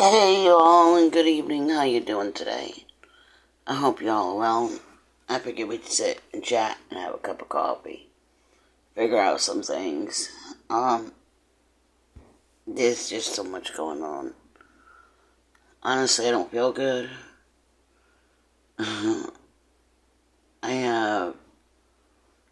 Hey y'all, and good evening. How you doing today? I hope y'all are well. I figured we'd sit and chat and have a cup of coffee. Figure out some things. There's just so much going on. Honestly, I don't feel good. I have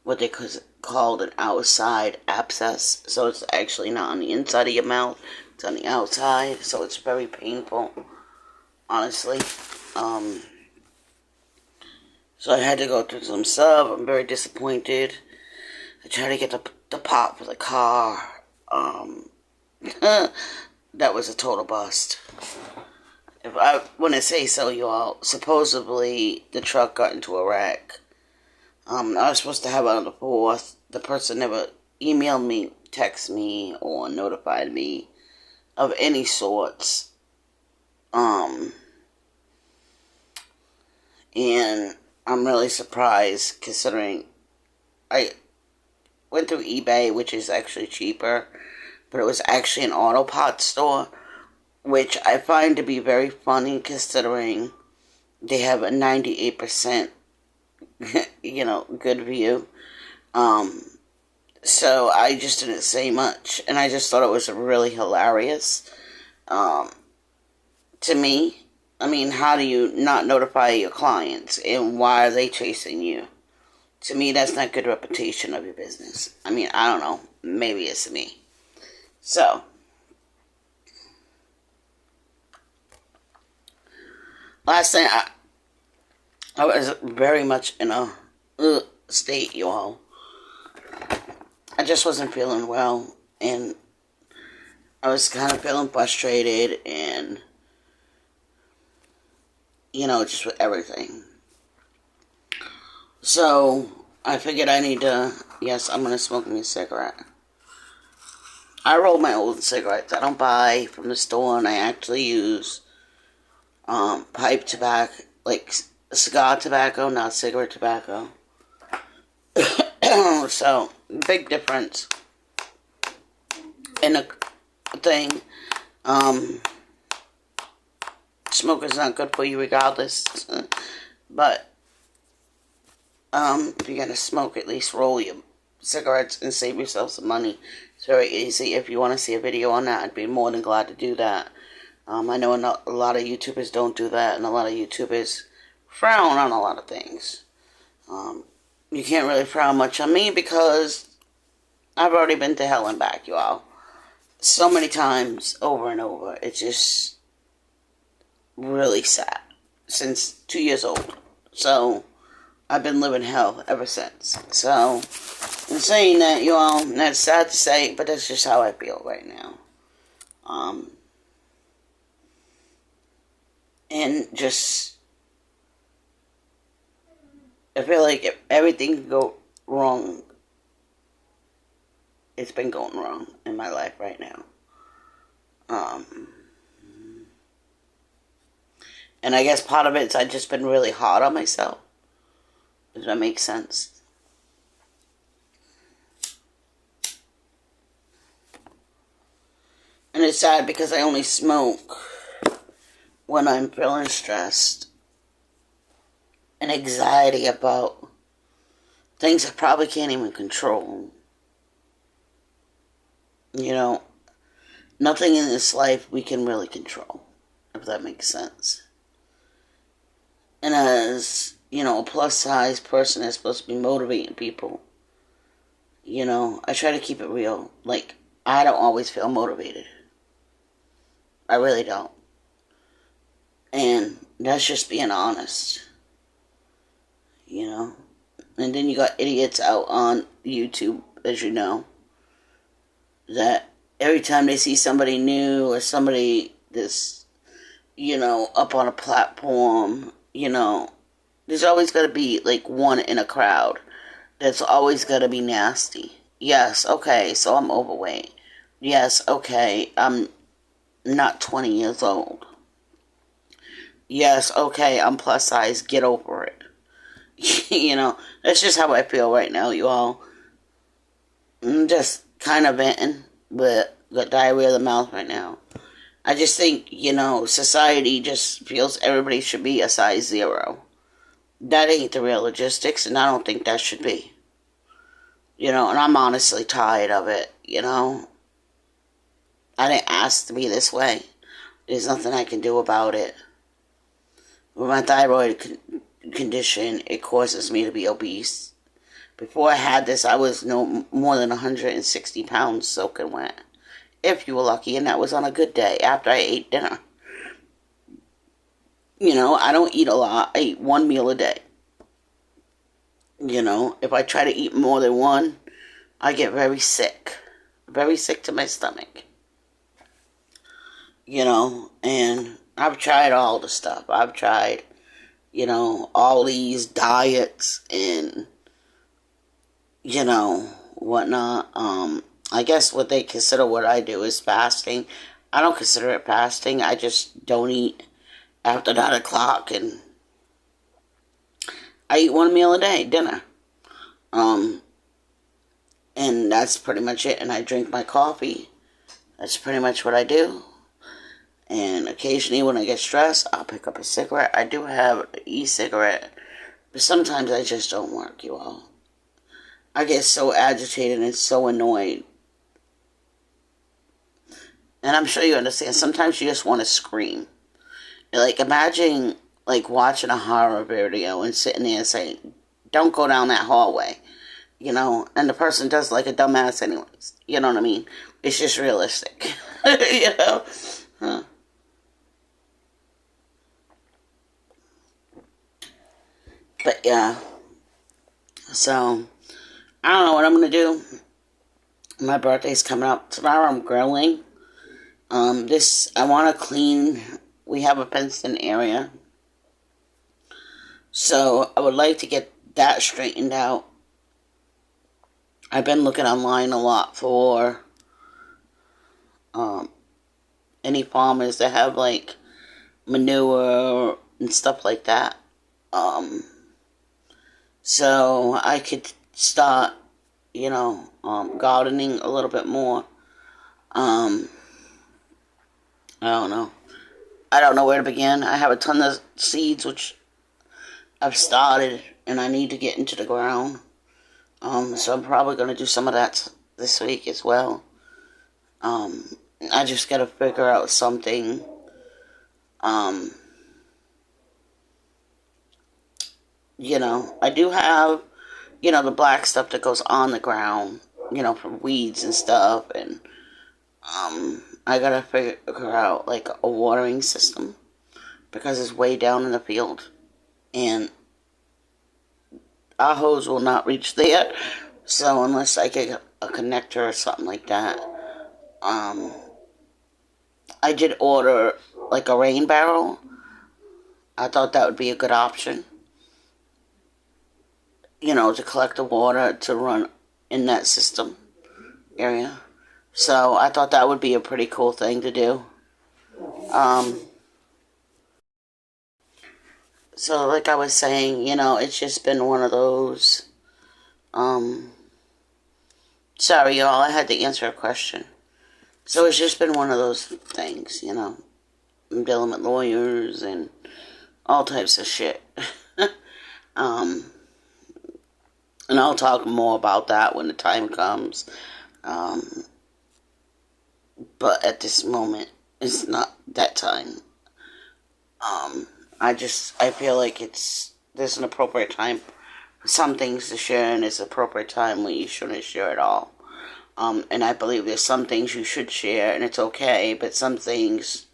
what they called an outside abscess. So it's actually not on the inside of your mouth. It's on the outside. So it's very painful. Honestly. So I had to go through some stuff. I'm very disappointed. I tried to get the pot for the car. That was a total bust. If I want to say so, y'all, supposedly the truck got into a wreck. I was supposed to have it on the 4th. The person never emailed me, texted me, or notified me of any sorts. And I'm really surprised considering I went through eBay, which is actually cheaper, but it was actually an auto parts store, which I find to be very funny considering they have a 98%, good view. So I just didn't say much, and I just thought it was really hilarious. To me, I mean, how do you not notify your clients, and why are they chasing you? To me, that's not good reputation of your business. I mean, I don't know. Maybe it's me. So, last night, I was very much in a state, y'all. I just wasn't feeling well, and I was kind of feeling frustrated, and, just with everything. So, I figured I need to, yes, I'm going to smoke me a cigarette. I roll my own cigarettes. I don't buy from the store, and I actually use pipe tobacco, like cigar tobacco, not cigarette tobacco. So, big difference in a thing. Smoking's not good for you regardless. But, if you're gonna smoke, at least roll your cigarettes and save yourself some money. It's very easy. If you want to see a video on that, I'd be more than glad to do that. I know a lot of YouTubers don't do that, and a lot of YouTubers frown on a lot of things. You can't really frown much on me because I've already been to hell and back, you all. So many times, over and over. It's just really sad. Since 2 years old. So, I've been living hell ever since. So, in saying that, you all, that's sad to say, but that's just how I feel right now. And just, I feel like if everything could go wrong, it's been going wrong in my life right now. And I guess part of it is I've just been really hard on myself. Does that make sense? And it's sad because I only smoke when I'm feeling stressed and anxiety about things I probably can't even control. Nothing in this life we can really control, if that makes sense. And as, a plus-size person that's supposed to be motivating people, I try to keep it real. Like, I don't always feel motivated. I really don't. And that's just being honest. And then you got idiots out on YouTube, as you know, that every time they see somebody new or somebody that's, up on a platform, there's always got to be, like, one in a crowd that's always got to be nasty. Yes, okay, so I'm overweight. Yes, okay, I'm not 20 years old. Yes, okay, I'm plus size, get over it. That's just how I feel right now, you all. I'm just kind of venting, but got diarrhea of the mouth right now. I just think, society just feels everybody should be a size 0. That ain't the real logistics, and I don't think that should be. And I'm honestly tired of it. I didn't ask to be this way. There's nothing I can do about it. With my thyroid condition, it causes me to be obese. Before I had this, I was no more than 160 pounds soaking wet. If you were lucky, and that was on a good day after I ate dinner. I don't eat a lot. I eat one meal a day. If I try to eat more than one, I get very sick. Very sick to my stomach. And I've tried all the stuff. I've tried, all these diets and, whatnot. I guess what they consider what I do is fasting. I don't consider it fasting. I just don't eat after 9 o'clock, and I eat one meal a day, dinner. And that's pretty much it. And I drink my coffee. That's pretty much what I do. And occasionally when I get stressed, I'll pick up a cigarette. I do have an e-cigarette, but sometimes I just don't work, you all. I get so agitated and so annoyed. And I'm sure you understand. Sometimes you just want to scream. Like, imagine, watching a horror video and sitting there and saying, don't go down that hallway. And the person does like a dumbass anyways. You know what I mean? It's just realistic. Huh. But yeah. So, I don't know what I'm going to do. My birthday's coming up. Tomorrow I'm grilling. I want to clean. We have a fenced-in area. So, I would like to get that straightened out. I've been looking online a lot for any farmers that have manure and stuff like that. So I could start, gardening a little bit more. I don't know. I don't know where to begin. I have a ton of seeds which I've started and I need to get into the ground. So I'm probably going to do some of that this week as well. I just got to figure out something. I do have, the black stuff that goes on the ground, from weeds and stuff. And I got to figure out, a watering system. Because it's way down in the field. And our hose will not reach there, so unless I get a connector or something like that. I did order a rain barrel. I thought that would be a good option, to collect the water to run in that system area. So I thought that would be a pretty cool thing to do. So like I was saying, it's just been one of those, sorry y'all, I had to answer a question. So it's just been one of those things, I'm dealing with lawyers and all types of shit. And I'll talk more about that when the time comes. But at this moment, it's not that time. I feel like there's an appropriate time for some things to share, and there's an appropriate time when you shouldn't share at all. And I believe there's some things you should share, and it's okay, but some things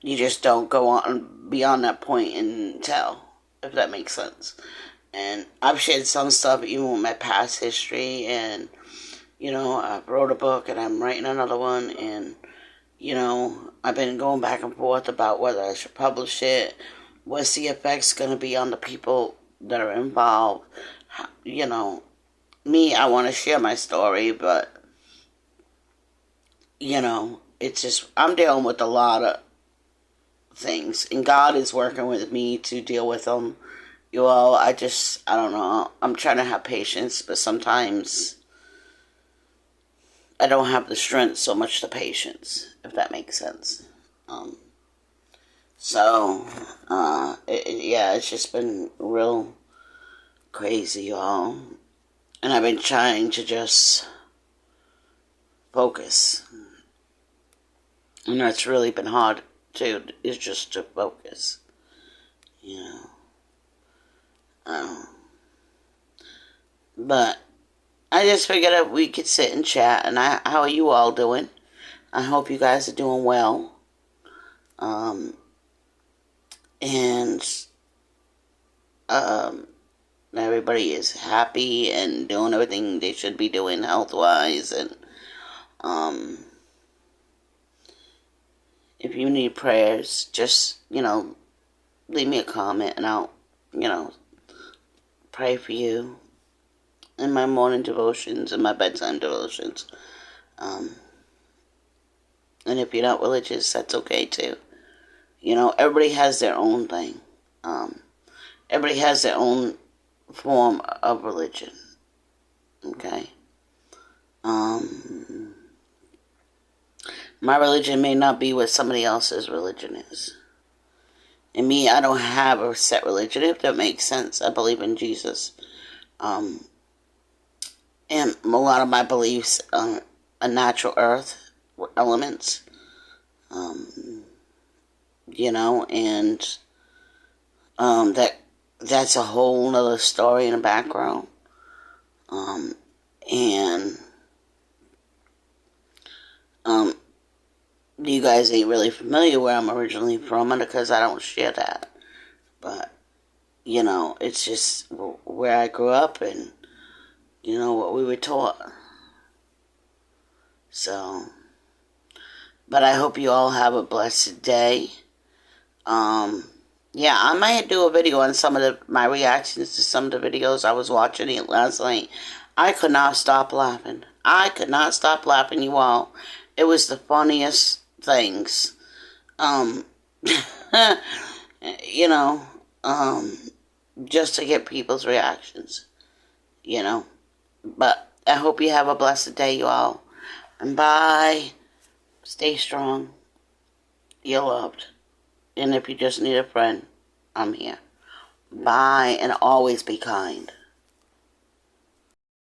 you just don't go on beyond that point and tell, if that makes sense. And I've shared some stuff even with my past history, and, I wrote a book, and I'm writing another one, and I've been going back and forth about whether I should publish it. What's the effects going to be on the people that are involved? Me, I want to share my story, but, it's just, I'm dealing with a lot of things, and God is working with me to deal with them. I don't know. I'm trying to have patience, but sometimes I don't have the strength, so much the patience, if that makes sense. It's just been real crazy, y'all. And I've been trying to just focus. And that's really been hard, too, is just to focus. But I just figured that we could sit and chat. And how are you all doing? I hope you guys are doing well. Everybody is happy and doing everything they should be doing health-wise. And if you need prayers, just, leave me a comment and I'll, pray for you in my morning devotions and my bedtime devotions. And if you're not religious, that's okay too. Everybody has their own thing. Everybody has their own form of religion. Okay? My religion may not be what somebody else's religion is. And me, I don't have a set religion, if that makes sense. I believe in Jesus. And a lot of my beliefs are a natural earth elements. That's a whole nother story in the background. You guys ain't really familiar where I'm originally from because I don't share that. But, it's just where I grew up and, what we were taught. So, but I hope you all have a blessed day. I might do a video on my reactions to some of the videos I was watching last night. I could not stop laughing. You all. It was the funniest things. Just to get people's reactions. But I hope you have a blessed day, you all. And bye. Stay strong. You're loved. And if you just need a friend, I'm here. Bye, and always be kind.